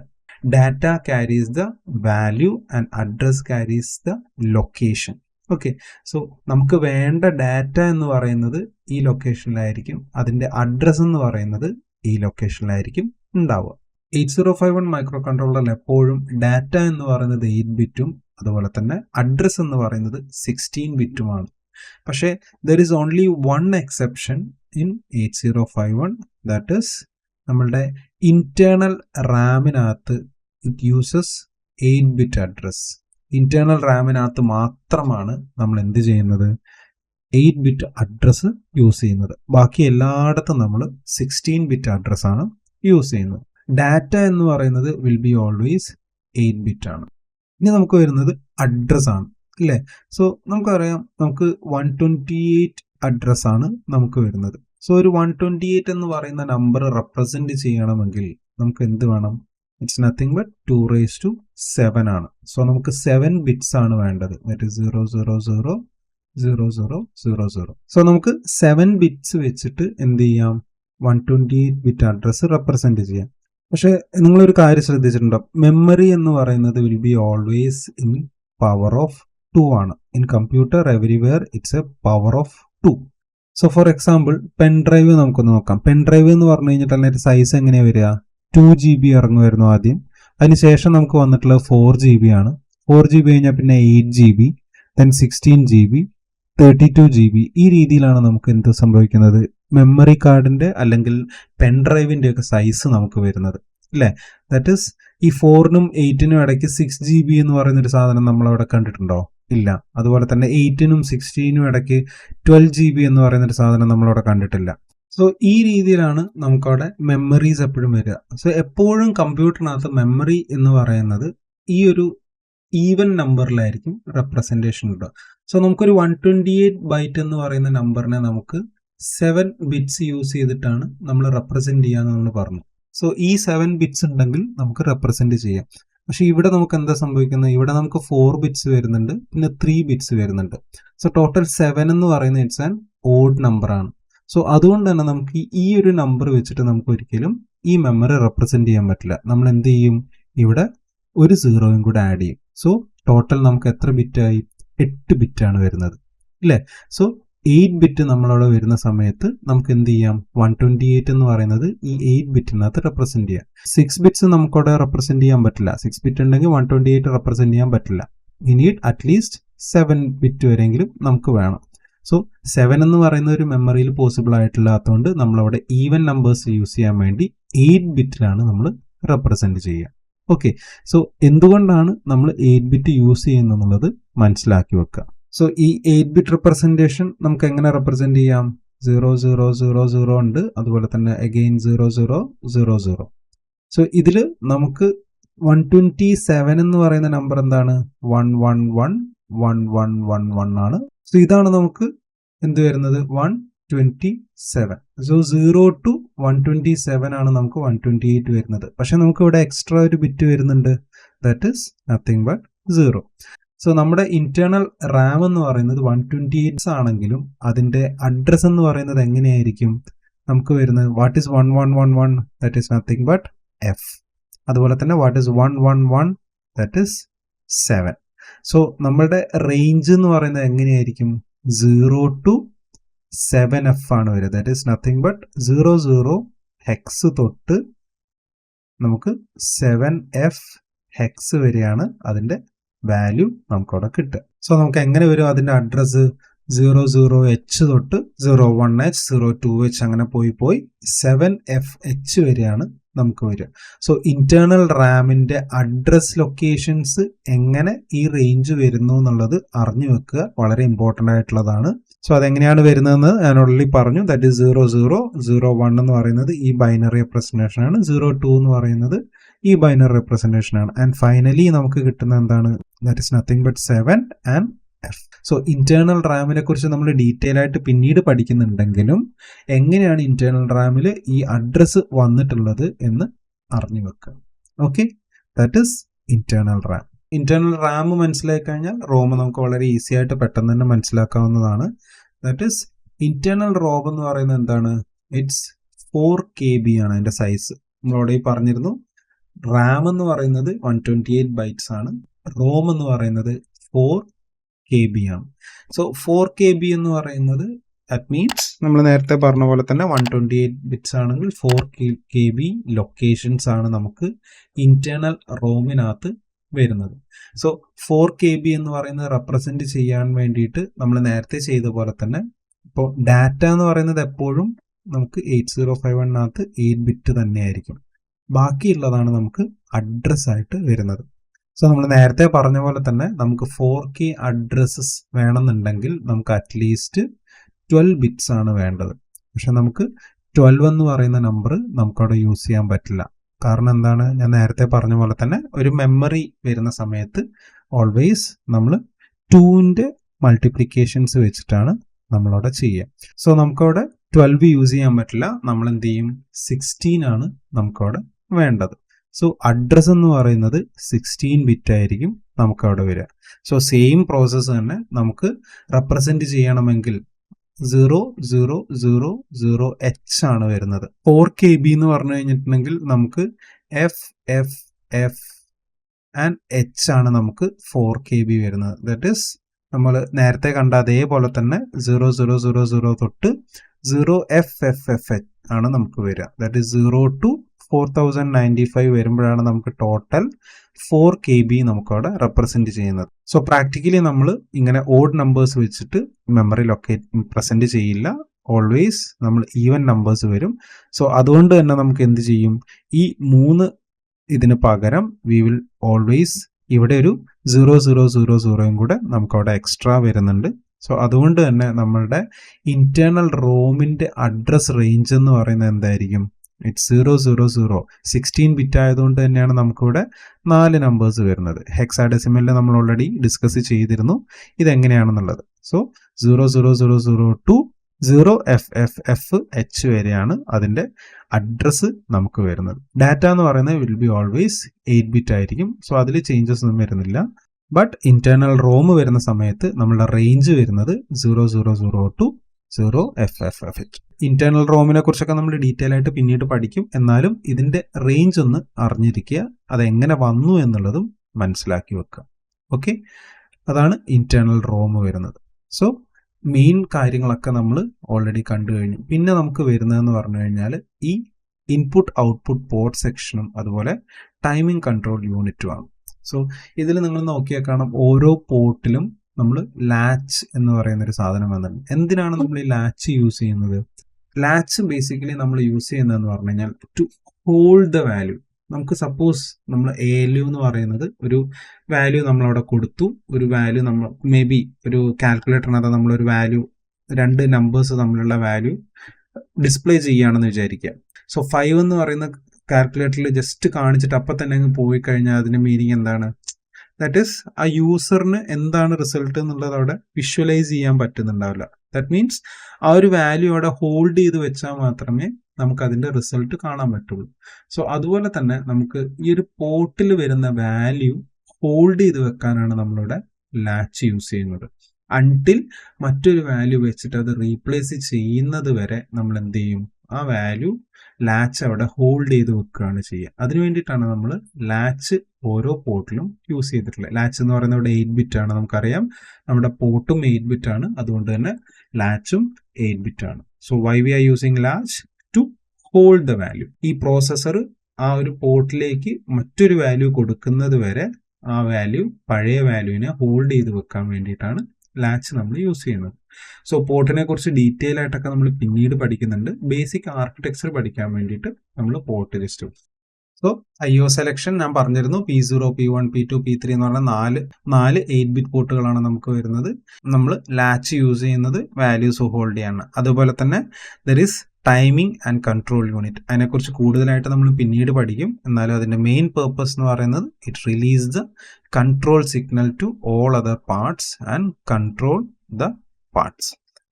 Data carries the value and address carries the location. Okay, so നമുക്ക് വേണ്ട ഡാറ്റ എന്ന് പറയുന്നത് ഈ ലൊക്കേഷനിലായിരിക്കും, അതിൻ്റെ അഡ്രസ് എന്ന് പറയുന്നത് ഈ ലൊക്കേഷനിലായിരിക്കും ഉണ്ടാവുക. 8051 മൈക്രോ കൺട്രോളറിൽ എപ്പോഴും ഡാറ്റ എന്ന് പറയുന്നത് 8 ബിറ്റും അതുപോലെ തന്നെ അഡ്രസ് എന്ന് പറയുന്നത് 16 ബിറ്റുമാണ്. പക്ഷേ there is only one exception in 8051, that is നമ്മളുടെ ഇന്റേണൽ റാമിനകത്ത് it uses 8 bit address. Internal റാമിനകത്ത് മാത്രമാണ് നമ്മൾ എന്ത് ചെയ്യുന്നത്? 8 ബിറ്റ് അഡ്രസ് യൂസ് ചെയ്യുന്നത്. ബാക്കി എല്ലായിടത്തും നമ്മൾ 16 ബിറ്റ് അഡ്രസ് ആണ് യൂസ് ചെയ്യുന്നത്. ഡാറ്റ എന്ന് പറയുന്നത് വിൽ ബി ഓൾവേസ് 8 ബിറ്റ് ആണ്. ഇനി നമുക്ക് വരുന്നത് അഡ്രസ് ആണ്, അല്ലേ? സോ നമുക്കറിയാം, നമുക്ക് 128 അഡ്രസ് ആണ് നമുക്ക് വരുന്നത്. സോ ഒരു 128 എന്ന് പറയുന്ന നമ്പർ റെപ്രസെന്റ് ചെയ്യണമെങ്കിൽ നമുക്ക് എന്ത് വേണം? ഇറ്റ്സ് നത്തിങ് ബട്ട് 2⁻7 ആണ്. സോ നമുക്ക് 7 ബിറ്റ്സ് ആണ് വേണ്ടത്. That is 0000000. സോ നമുക്ക് 7 ബിറ്റ്സ് വെച്ചിട്ട് എന്ത് ചെയ്യാം? 128 ബിറ്റ് അഡ്രസ് റെപ്രസെന്റ് ചെയ്യാം. പക്ഷെ നിങ്ങളൊരു കാര്യം ശ്രദ്ധിച്ചിട്ടുണ്ടോ? മെമ്മറി എന്ന് പറയുന്നത് will be always in power of 2 ആണ്. In computer everywhere it's A power of 2. So for example pen drive നമുക്കൊന്ന് നോക്കാം. പെൻ ഡ്രൈവ് എന്ന് പറഞ്ഞു കഴിഞ്ഞിട്ട് അതിൻ്റെ സൈസ് എങ്ങനെയാണ് വരിക? 2 GB ഇറങ്ങുമായിരുന്നു ആദ്യം. അതിനുശേഷം നമുക്ക് വന്നിട്ടുള്ളത് 4 GB ആണ്. 4 GB കഴിഞ്ഞാൽ പിന്നെ 8 GB, ദെൻ 16 GB, 32 GB. ഈ രീതിയിലാണ് നമുക്ക് എന്ത് സംഭവിക്കുന്നത്? മെമ്മറി കാർഡിന്റെ അല്ലെങ്കിൽ പെൻ ഡ്രൈവിന്റെ ഒക്കെ സൈസ് നമുക്ക് വരുന്നത്, അല്ലേ? ദാറ്റ് ഈസ് ഈ 4നും 8നും ഇടയ്ക്ക് 6 GB എന്ന് പറയുന്ന ഒരു സാധനം നമ്മളവിടെ കണ്ടിട്ടുണ്ടോ? ഇല്ല. അതുപോലെ തന്നെ 8നും 16നും ഇടയ്ക്ക് 12 GB എന്ന് പറയുന്ന ഒരു സാധനം നമ്മളവിടെ കണ്ടിട്ടില്ല. സോ ഈ രീതിയിലാണ് നമുക്കവിടെ മെമ്മറീസ് എപ്പോഴും വരിക. സോ എപ്പോഴും കമ്പ്യൂട്ടറിനകത്ത് മെമ്മറി എന്ന് പറയുന്നത് ഈ ഒരു ഈവൻ നമ്പറിലായിരിക്കും റെപ്രസെൻറ്റേഷൻ ഉണ്ടാവുക. സോ നമുക്കൊരു 128 ബൈറ്റ് എന്ന് പറയുന്ന നമ്പറിനെ നമുക്ക് 7 ബിറ്റ്സ് യൂസ് ചെയ്തിട്ടാണ് നമ്മൾ റെപ്രസെൻറ്റ് ചെയ്യാന്ന് നമ്മൾ പറഞ്ഞു. സോ ഈ 7 ബിറ്റ്സ് ഉണ്ടെങ്കിൽ നമുക്ക് റെപ്രസെൻറ്റ് ചെയ്യാം. പക്ഷെ ഇവിടെ നമുക്ക് എന്താ സംഭവിക്കുന്നത്, ഇവിടെ നമുക്ക് 4 ബിറ്റ്സ് വരുന്നുണ്ട്, പിന്നെ 3 ബിറ്റ്സ് വരുന്നുണ്ട്. സോ ടോട്ടൽ 7 എന്ന് പറയുന്നത് ഇറ്റ്സ് ആൻ ഓഡ് നമ്പർ ആണ്. സോ അതുകൊണ്ട് തന്നെ നമുക്ക് ഈ ഒരു നമ്പർ വെച്ചിട്ട് നമുക്ക് ഒരിക്കലും ഈ മെമ്മറി റെപ്രസെൻറ്റ് ചെയ്യാൻ പറ്റില്ല. നമ്മൾ എന്ത് ചെയ്യും, ഇവിടെ ഒരു സീറോയും കൂടെ ആഡ് ചെയ്യും. സോ ടോട്ടൽ നമുക്ക് എത്ര ബിറ്റായി, 8 ബിറ്റാണ് വരുന്നത് അല്ലേ. സോ 8 ബിറ്റ് നമ്മളവിടെ വരുന്ന സമയത്ത് നമുക്ക് എന്ത് ചെയ്യാം, 128 എന്ന് പറയുന്നത് ഈ 8 ബിറ്റിനകത്ത് റെപ്രസെന്റ് ചെയ്യാം. 6 ബിറ്റ്സ് നമുക്കവിടെ റെപ്രസെന്റ് ചെയ്യാൻ പറ്റില്ല. 6 ബിറ്റ് ഉണ്ടെങ്കിൽ 128 റെപ്രസെന്റ് ചെയ്യാൻ പറ്റില്ല. വി നീഡ് അറ്റ്ലീസ്റ്റ് 7 ബിറ്റ് വരെയെങ്കിലും നമുക്ക് വേണം. സോ 7 എന്ന് പറയുന്ന ഒരു മെമ്മറിയിൽ പോസിബിൾ ആയിട്ടില്ലാത്തതുകൊണ്ട് നമ്മളവിടെ ഈവൻ നമ്പേഴ്സ് യൂസ് ചെയ്യാൻ വേണ്ടി 8 ബിറ്റിലാണ് നമ്മൾ റെപ്രസെന്റ് ചെയ്യുക. ഓക്കെ, സോ എന്തുകൊണ്ടാണ് നമ്മൾ 8 ബിറ്റ് യൂസ് ചെയ്യുന്നത് മനസ്സിലാക്കി വെക്കുക. സോ ഈ 8 ബിറ്റ് റെപ്രസെൻറ്റേഷൻ നമുക്ക് എങ്ങനെ റെപ്രസെന്റ് ചെയ്യാം, 0000 ഉണ്ട്, അതുപോലെ തന്നെ അഗെയിൻ 0000. സോ ഇതിൽ നമുക്ക് 127 എന്ന് പറയുന്ന നമ്പർ എന്താണ്, 1111111 ആണ്. സോ ഇതാണ് നമുക്ക് എന്ത് വരുന്നത്, 127. സോ 0 to 127 ആണ് നമുക്ക് 128 വരുന്നത്. പക്ഷെ നമുക്ക് ഇവിടെ എക്സ്ട്രാ ഒരു ബിറ്റ് വരുന്നുണ്ട്, that is nothing but 0. So നമ്മുടെ ഇന്റേണൽ റാം എന്ന് പറയുന്നത് 128 ആണെങ്കിലും അതിന്റെ അഡ്രസ് എന്ന് പറയുന്നത് എങ്ങനെയായിരിക്കും നമുക്ക് വരുന്നത്, what is 1111, that is nothing but F. അതുപോലെ തന്നെ what is 111, that is 7. So നമ്മളുടെ റേഞ്ച് എന്ന് പറയുന്നത് എങ്ങനെയായിരിക്കും, 0 to 7F ആണ് വരിക. That is nothing but 00 HECS തൊട്ട് നമുക്ക് 7F ഹെക്സ് വരെയാണ് അതിന്റെ വാല്യൂ നമുക്കവിടെ കിട്ടുക. സോ നമുക്ക് എങ്ങനെ വരും അതിന്റെ അഡ്രസ്സ്, 00H തൊട്ട് 01H 02H അങ്ങനെ പോയി 7FH വരെയാണ് നമുക്ക് വരിക. സോ ഇന്റേണൽ റാമിന്റെ അഡ്രസ് ലൊക്കേഷൻസ് എങ്ങനെ ഈ റേഞ്ച് വരുന്നു എന്നുള്ളത് അറിഞ്ഞു വെക്കുക, വളരെ ഇമ്പോർട്ടൻ്റ് ആയിട്ടുള്ളതാണ്. സോ അതെങ്ങനെയാണ് വരുന്നതെന്ന് ഞാൻ ഓൾറെഡി പറഞ്ഞു. ദാറ്റ് ഈസ് 0001 എന്ന് പറയുന്നത് ഈ ബൈനറി റെപ്രസെന്റേഷൻ ആണ്, 02 എന്ന് പറയുന്നത് ഈ ബൈനറി റെപ്രസെന്റേഷൻ ആണ്. ആൻഡ് ഫൈനലി നമുക്ക് കിട്ടുന്ന എന്താണ്, that is nothing but 7 and F. So internal റാമിനെ കുറിച്ച് നമ്മൾ ഡീറ്റെയിൽ ആയിട്ട് പിന്നീട് പഠിക്കുന്നുണ്ടെങ്കിലും എങ്ങനെയാണ് ഇന്റേണൽ റാമിൽ ഈ അഡ്രസ് വന്നിട്ടുള്ളത് എന്ന് അറിഞ്ഞു വെക്കുക. Okay, that is internal Ram. Internal Ram മനസ്സിലാക്കി കഴിഞ്ഞാൽ റോം നമുക്ക് വളരെ ഈസി ആയിട്ട് പെട്ടെന്ന് തന്നെ മനസ്സിലാക്കാവുന്നതാണ്. ദാറ്റ് ഈസ് ഇന്റേണൽ റോം എന്ന് പറയുന്നത് എന്താണ്, ഇറ്റ്സ് 4 KB ആണ് അതിന്റെ സൈസ്. നമ്മളോട് പറഞ്ഞിരുന്നു റാം എന്ന് പറയുന്നത് 128 ബൈറ്റ്സ് ആണ്, റോം എന്ന് പറയുന്നത് 4 KB ആണ്. സോ 4 KB എന്ന് പറയുന്നത് ദാറ്റ് മീൻസ് നമ്മൾ നേരത്തെ പറഞ്ഞ പോലെ തന്നെ 128 ബിറ്റ്സ് ആണെങ്കിൽ 4 KB ലൊക്കേഷൻസ് ആണ് നമുക്ക് ഇന്റേണൽ റോമിനകത്ത് വരുന്നത്. സോ 4 KB എന്ന് പറയുന്നത് റെപ്രസെന്റ് ചെയ്യാൻ വേണ്ടിയിട്ട് നമ്മൾ നേരത്തെ ചെയ്ത പോലെ തന്നെ ഇപ്പോൾ ഡാറ്റ എന്ന് പറയുന്നത് എപ്പോഴും നമുക്ക് 8051നകത്ത് 8 ബിറ്റ് തന്നെയായിരിക്കും. ബാക്കിയുള്ളതാണ് നമുക്ക് അഡ്രസ് ആയിട്ട് വരുന്നത്. സോ നമ്മൾ നേരത്തെ പറഞ്ഞ പോലെ തന്നെ നമുക്ക് 4K അഡ്രസ്സസ് വേണമെന്നുണ്ടെങ്കിൽ നമുക്ക് അറ്റ്ലീസ്റ്റ് 12 ബിറ്റ്സ് ആണ് വേണ്ടത്. പക്ഷെ നമുക്ക് 12 എന്ന് പറയുന്ന നമ്പർ നമുക്കവിടെ യൂസ് ചെയ്യാൻ പറ്റില്ല. കാരണം എന്താണ്, ഞാൻ നേരത്തെ പറഞ്ഞ പോലെ തന്നെ ഒരു മെമ്മറി വരുന്ന സമയത്ത് ഓൾവേസ് നമ്മൾ 2ന്റെ മൾട്ടിപ്ലിക്കേഷൻസ് വെച്ചിട്ടാണ് നമ്മളവിടെ ചെയ്യുക. സോ നമുക്കവിടെ 12 യൂസ് ചെയ്യാൻ പറ്റില്ല, നമ്മൾ എന്ത് ചെയ്യും, 16 ആണ് നമുക്കവിടെ വേണ്ടത്. സോ അഡ്രസ് എന്ന് പറയുന്നത് 16 ബിറ്റ് ആയിരിക്കും നമുക്ക് അവിടെ വരിക. സോ സെയിം പ്രോസസ്സ് തന്നെ നമുക്ക് റെപ്രസെന്റ് ചെയ്യണമെങ്കിൽ 0000H ആണ് വരുന്നത്. 4 KB എന്ന് പറഞ്ഞു കഴിഞ്ഞിട്ടുണ്ടെങ്കിൽ നമുക്ക് FFF ആൻഡ് H ആണ് നമുക്ക് 4 KB വരുന്നത്. ദാറ്റ് ഈസ് നമ്മൾ നേരത്തെ കണ്ട അതേപോലെ തന്നെ 0000 തൊട്ട് 0FFF ആണ് നമുക്ക് വരിക. ദാറ്റ് ഈസ് 0 to 4095 വരുമ്പോഴാണ് നമുക്ക് ടോട്ടൽ 4 KB നമുക്കവിടെ റെപ്രസെന്റ് ചെയ്യുന്നത്. സോ പ്രാക്ടിക്കലി നമ്മൾ ഇങ്ങനെ ഓഡ് നമ്പേഴ്സ് വെച്ചിട്ട് മെമ്മറി ലൊക്കേറ്റ് പ്രസന്റ് ചെയ്യില്ല, ഓൾവേസ് നമ്മൾ ഈവൻ നമ്പേഴ്സ് വരും. സോ അതുകൊണ്ട് തന്നെ നമുക്ക് എന്ത് ചെയ്യും, ഈ 3 ഇതിന് പകരം വി വിൽ ഓൾവേസ് ഇവിടെ ഒരു 0000 കൂടെ നമുക്കവിടെ എക്സ്ട്രാ വരുന്നുണ്ട്. സോ അതുകൊണ്ട് തന്നെ നമ്മളുടെ ഇന്റേണൽ റോമിന്റെ അഡ്രസ് റേഞ്ച് എന്ന് പറയുന്നത് എന്തായിരിക്കും? ഇറ്റ്സ് 000. 16 ബിറ്റ് ആയതുകൊണ്ട് തന്നെയാണ് നമുക്കിവിടെ 4 നമ്പേഴ്സ് വരുന്നത്. ഹെക്സാഡെസിമലിൽ നമ്മൾ ഓൾറെഡി ഡിസ്കസ് ചെയ്തിരുന്നു ഇതെങ്ങനെയാണെന്നുള്ളത്. സോ 00000 to 0FFFH വരെയാണ് അതിന്റെ അഡ്രസ്സ് നമുക്ക് വരുന്നത്. ഡാറ്റ എന്ന് പറയുന്നത് വിൽ ബി ഓൾവേസ് 8 ബിറ്റ് ആയിരിക്കും. സോ അതിൽ ചേഞ്ചസ് ഒന്നും വരുന്നില്ല. ബട്ട് ഇന്റേണൽ റോം വരുന്ന സമയത്ത് നമ്മളുടെ റേഞ്ച് വരുന്നത് 000 to 0FFFH. ഇന്റേണൽ റോമിനെ കുറിച്ചൊക്കെ നമ്മൾ ഡീറ്റെയിൽ ആയിട്ട് പിന്നീട് പഠിക്കും. എന്നാലും ഇതിന്റെ റേഞ്ച് ഒന്ന് അറിഞ്ഞിരിക്കുക, അതെങ്ങനെ വന്നു എന്നുള്ളതും മനസ്സിലാക്കി വെക്കുക. ഓക്കെ, അതാണ് ഇന്റേണൽ റോം വരുന്നത്. സോ മെയിൻ കാര്യങ്ങളൊക്കെ നമ്മൾ ഓൾറെഡി കണ്ടു കഴിഞ്ഞു. പിന്നെ നമുക്ക് വരുന്നതെന്ന് പറഞ്ഞു കഴിഞ്ഞാൽ ഈ ഇൻപുട്ട് ഔട്ട്പുട്ട് പോർട്ട് സെക്ഷനും അതുപോലെ ടൈമിംഗ് കൺട്രോൾ യൂണിറ്റുമാണ്. സോ ഇതിൽ നിങ്ങൾ നോക്കിയാൽ കാണാം ഓരോ പോർട്ടിലും നമ്മൾ ലാച്ച് എന്ന് പറയുന്ന ഒരു സാധനം വന്നിട്ടുണ്ട്. എന്തിനാണ് നമ്മൾ ഈ ലാച്ച് യൂസ് ചെയ്യുന്നത്? ലാച്ച് ബേസിക്കലി നമ്മൾ യൂസ് ചെയ്യുന്നതെന്ന് പറഞ്ഞു കഴിഞ്ഞാൽ ടു ഹോൾഡ് ദ വാല്യൂ. നമുക്ക് സപ്പോസ് നമ്മൾ ALU എന്ന് പറയുന്നത് ഒരു വാല്യൂ നമ്മളവിടെ കൊടുത്തു, ഒരു വാല്യൂ നമ്മൾ മേ ബി ഒരു കാൽക്കുലേറ്ററിനകത്ത് നമ്മളൊരു വാല്യൂ 2 നമ്പേഴ്സ് തമ്മിലുള്ള വാല്യൂ ഡിസ്പ്ലേ ചെയ്യുകയാണെന്ന് വിചാരിക്കുക. സോ 5 എന്ന് പറയുന്ന കാൽക്കുലേറ്ററിൽ ജസ്റ്റ് കാണിച്ചിട്ട് അപ്പം തന്നെ അങ്ങ് പോയി കഴിഞ്ഞാൽ അതിന്റെ മീനിങ് എന്താണ്? ദാറ്റ് ഈസ് ആ യൂസറിന് എന്താണ് റിസൾട്ട് എന്നുള്ളത് അവിടെ വിഷ്വലൈസ് ചെയ്യാൻ പറ്റുന്നുണ്ടാവില്ല. ദാറ്റ് മീൻസ് ആ ഒരു വാല്യൂ അവിടെ ഹോൾഡ് ചെയ്ത് വെച്ചാൽ മാത്രമേ നമുക്ക് അതിന്റെ റിസൾട്ട് കാണാൻ പറ്റുള്ളൂ. സോ അതുപോലെ തന്നെ നമുക്ക് ഈ ഒരു പോർട്ടിൽ വരുന്ന വാല്യൂ ഹോൾഡ് ചെയ്ത് വെക്കാനാണ് നമ്മളിവിടെ ലാച്ച് യൂസ് ചെയ്യുന്നത്. അൺടിൽ മറ്റൊരു വാല്യൂ വെച്ചിട്ട് അത് റീപ്ലേസ് ചെയ്യുന്നത് വരെ നമ്മൾ എന്ത് ചെയ്യും? ആ വാല്യൂ ലാച്ച് അവിടെ ഹോൾഡ് ചെയ്ത് വെക്കുകയാണ് ചെയ്യുക. അതിനു വേണ്ടിയിട്ടാണ് നമ്മൾ ലാച്ച് ഓരോ പോർട്ടിലും യൂസ് ചെയ്തിട്ടുള്ളത്. ലാച്ച് എന്ന് പറയുന്നത് ഇവിടെ 8 ബിറ്റ് ആണ്. നമുക്കറിയാം നമ്മുടെ പോർട്ടും 8 ബിറ്റ് ആണ്, അതുകൊണ്ട് തന്നെ ലാച്ചും 8 ബിറ്റ് ആണ്. So why we are using latch? To hold the value. ഈ പ്രോസസ്സർ ആ ഒരു പോർട്ടിലേക്ക് മറ്റൊരു വാല്യൂ കൊടുക്കുന്നത് വരെ ആ വാല്യൂ പഴയ വാല്യൂവിനെ ഹോൾഡ് ചെയ്ത് വെക്കാൻ വേണ്ടിയിട്ടാണ് ലാച്ച് നമ്മൾ യൂസ് ചെയ്യുന്നത്. സോ പോർട്ടിനെ കുറിച്ച് ഡീറ്റെയിൽ ആയിട്ടൊക്കെ നമ്മൾ പിന്നീട് പഠിക്കുന്നുണ്ട്. ബേസിക് ആർക്കിടെക്ചർ പഠിക്കാൻ വേണ്ടിയിട്ട് നമ്മൾ port list. So IO selection ഞാൻ പറഞ്ഞിരുന്നു. P0, P1, P2, P3 എന്ന് പറഞ്ഞ നാല് 8 ബിറ്റ് പോർട്ടുകളാണ് നമുക്ക് വരുന്നത്. നമ്മൾ ലാച്ച് യൂസ് ചെയ്യുന്നത് വാല്യൂസ് ഹോൾഡ് ചെയ്യാണ്. അതുപോലെ തന്നെ there is timing and control unit. അതിനെക്കുറിച്ച് കൂടുതലായിട്ട് നമ്മൾ പിന്നീട് പഠിക്കും. എന്നാലും അതിന്റെ മെയിൻ പേർപ്പസ് എന്ന് പറയുന്നത് it release the control signal to all other parts and control the parts.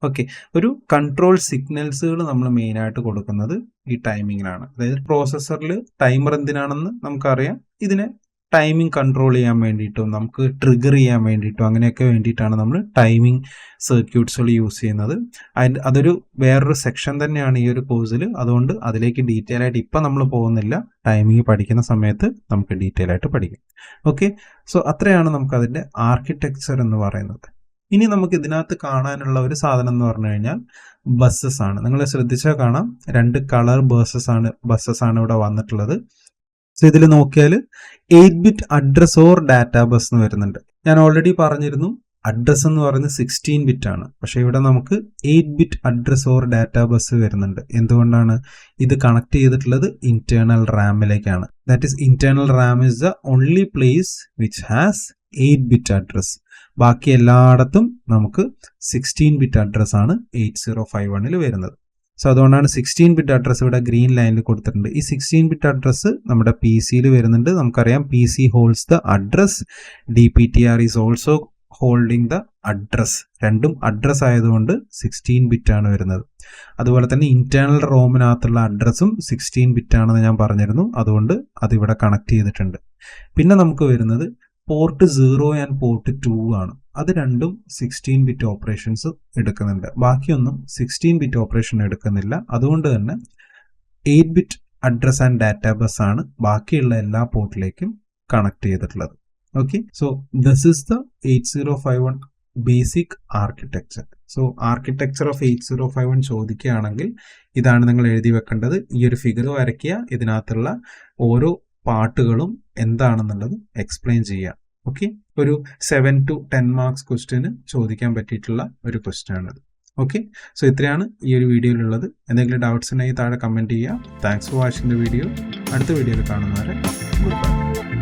Okay, ഒരു കൺട്രോൾ സിഗ്നൽസുകൾ നമ്മൾ മെയിൻ ആയിട്ട് കൊടുക്കുന്നത് ഈ ടൈമിങ്ങിനാണ്. അതായത് പ്രോസസ്സറിൽ ടൈമർ എന്തിനാണെന്ന് നമുക്കറിയാം. ഇതിനെ ടൈമിംഗ് കൺട്രോൾ ചെയ്യാൻ വേണ്ടിയിട്ടും നമുക്ക് ട്രിഗർ ചെയ്യാൻ വേണ്ടിയിട്ടും അങ്ങനെയൊക്കെ വേണ്ടിയിട്ടാണ് നമ്മൾ ടൈമിംഗ് സർക്യൂട്ട്സുകൾ യൂസ് ചെയ്യുന്നത്. അതൊരു വേറൊരു സെക്ഷൻ തന്നെയാണ് ഈ ഒരു കോഴ്സിൽ. അതുകൊണ്ട് അതിലേക്ക് ഡീറ്റെയിൽ ആയിട്ട് ഇപ്പം നമ്മൾ പോകുന്നില്ല. ടൈമിംഗ് പഠിക്കുന്ന സമയത്ത് നമുക്ക് ഡീറ്റെയിൽ ആയിട്ട് പഠിക്കാം. ഓക്കെ, സോ അത്രയാണ് നമുക്ക് അതിൻ്റെ ആർക്കിടെക്ചർ എന്ന് പറയുന്നത്. ഇനി നമുക്ക് ഇതിനകത്ത് കാണാനുള്ള ഒരു സാധനം എന്ന് പറഞ്ഞു കഴിഞ്ഞാൽ ബസ്സസ് ആണ്. നിങ്ങൾ ശ്രദ്ധിച്ചാൽ കാണാം 2 കളർ ബസ്സസ് ആണ് ഇവിടെ വന്നിട്ടുള്ളത്. സോ ഇതിൽ നോക്കിയാൽ 8 bit address or data bus എന്ന് വരുന്നുണ്ട്. ഞാൻ ഓൾറെഡി പറഞ്ഞിരുന്നു അഡ്രസ് എന്ന് പറയുന്നത് 16 ബിറ്റ് ആണ്. പക്ഷെ ഇവിടെ നമുക്ക് 8 bit address or data bus വരുന്നുണ്ട്. എന്തുകൊണ്ടാണ്? ഇത് കണക്ട് ചെയ്തിട്ടുള്ളത് ഇന്റേണൽ റാമിലേക്കാണ്. That is internal RAM is the only place which has 8 bit address. ബാക്കി എല്ലായിടത്തും നമുക്ക് 16 ബിറ്റ് അഡ്രസ് ആണ് 8051 വരുന്നത്. സോ അതുകൊണ്ടാണ് 16 ബിറ്റ് അഡ്രസ് ഇവിടെ ഗ്രീൻ ലൈനിൽ കൊടുത്തിട്ടുണ്ട്. ഈ 16 ബിറ്റ് അഡ്രസ് നമ്മുടെ PC വരുന്നുണ്ട്. നമുക്കറിയാം PC holds the address, DPTR is also holding the address. രണ്ടും അഡ്രസ് ആയതുകൊണ്ട് 16 ബിറ്റ് ആണ് വരുന്നത്. അതുപോലെ തന്നെ ഇന്റേണൽ റോമിനകത്തുള്ള അഡ്രസ്സും 16 ബിറ്റ് ആണെന്ന് ഞാൻ പറഞ്ഞിരുന്നു. അതുകൊണ്ട് അതിവിടെ കണക്ട് ചെയ്തിട്ടുണ്ട്. പിന്നെ നമുക്ക് വരുന്നത് പോർട്ട് 0 ആൻഡ് പോർട്ട് 2 ആണ്. അത് രണ്ടും 16 ബിറ്റ് ഓപ്പറേഷൻസ് എടുക്കുന്നുണ്ട്. ബാക്കിയൊന്നും 16 ബിറ്റ് ഓപ്പറേഷൻ എടുക്കുന്നില്ല. അതുകൊണ്ട് തന്നെ 8 bit address and data bus ആണ് ബാക്കിയുള്ള എല്ലാ പോർട്ടിലേക്കും കണക്ട് ചെയ്തിട്ടുള്ളത്. Okay, so this is the 8051 basic architecture. So architecture of 8051 ചോദിക്കുകയാണെങ്കിൽ ഇതാണ് നിങ്ങൾ എഴുതി വെക്കേണ്ടത്. ഈ ഒരു ഫിഗർ വരയ്ക്കുക, ഇതിനകത്തുള്ള ഓരോ പാർട്ടുകളും എന്താണെന്നുള്ളത് എക്സ്പ്ലെയിൻ ചെയ്യുക. ഓക്കെ, ഒരു 7 to 10 മാർക്സ് ക്വസ്റ്റ്യന് ചോദിക്കാൻ പറ്റിയിട്ടുള്ള ഒരു ക്വസ്റ്റ്യൻ ആണിത്. ഓക്കെ, സോ ഇത്രയാണ് ഈ ഒരു വീഡിയോയിലുള്ളത്. എന്തെങ്കിലും ഡൗട്ട്സ് ഉണ്ടെങ്കിൽ താഴെ കമൻറ്റ് ചെയ്യുക. Thanks for watching the video. അടുത്ത വീഡിയോയിൽ കാണുന്നവരെ ഗുഡ് ബൈ.